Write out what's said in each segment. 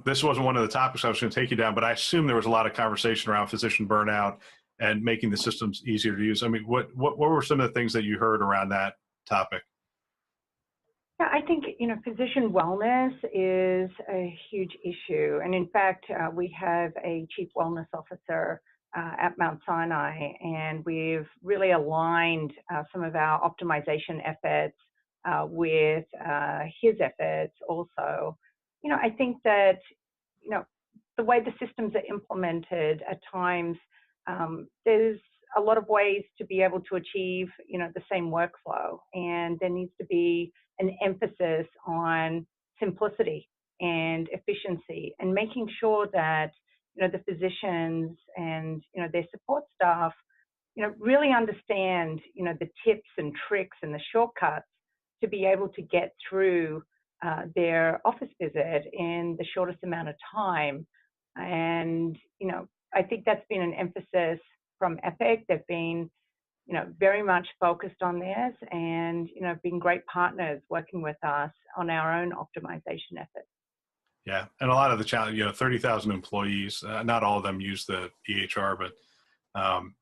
This wasn't one of the topics I was going to take you down, but I assume there was a lot of conversation around physician burnout and making the systems easier to use. I mean, what were some of the things that you heard around that topic? Yeah, I think, physician wellness is a huge issue. And in fact, we have a chief wellness officer at Mount Sinai, and we've really aligned some of our optimization efforts with his efforts also. I think that, the way the systems are implemented at times, there's a lot of ways to be able to achieve, the same workflow. And there needs to be an emphasis on simplicity and efficiency and making sure that, the physicians and, their support staff, really understand, the tips and tricks and the shortcuts to be able to get through their office visit in the shortest amount of time. And, I think that's been an emphasis from Epic. They've been, very much focused on this and, been great partners working with us on our own optimization efforts. Yeah, and a lot of the challenge, 30,000 employees, not all of them use the EHR, but um,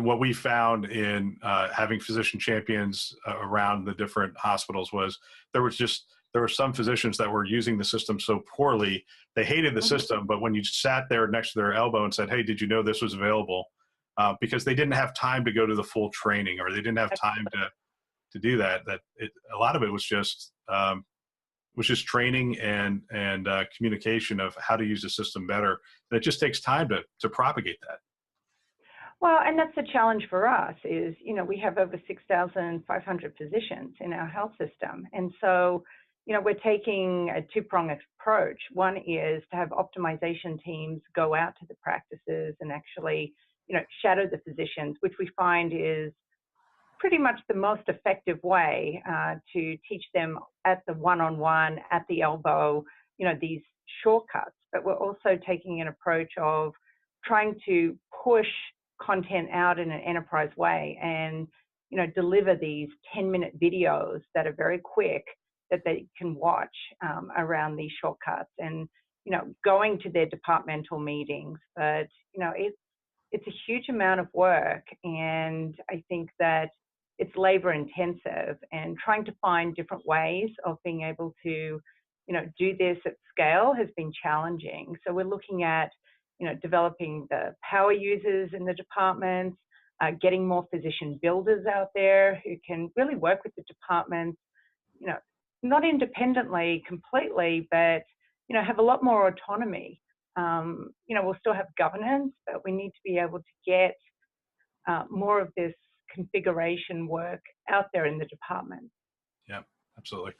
what we found in having physician champions around the different hospitals was there were some physicians that were using the system so poorly, they hated the system, but when you sat there next to their elbow and said, hey, did you know this was available? Because they didn't have time to go to the full training, or they didn't have time to do that, a lot of it was just training and communication of how to use the system better. And it just takes time to propagate that. Well, and that's the challenge for us is, we have over 6,500 physicians in our health system. And so, we're taking a two-pronged approach. One is to have optimization teams go out to the practices and actually, shadow the physicians, which we find is pretty much the most effective way to teach them at the one-on-one, at the elbow, these shortcuts. But we're also taking an approach of trying to push content out in an enterprise way and, deliver these 10-minute videos that are very quick that they can watch around these shortcuts and, going to their departmental meetings. But, it's a huge amount of work. And I think that it's labor intensive, and trying to find different ways of being able to, do this at scale has been challenging. So we're looking at, developing the power users in the departments, getting more physician builders out there who can really work with the departments, not independently completely, but, have a lot more autonomy. We'll still have governance, but we need to be able to get more of this configuration work out there in the department. Yeah, absolutely.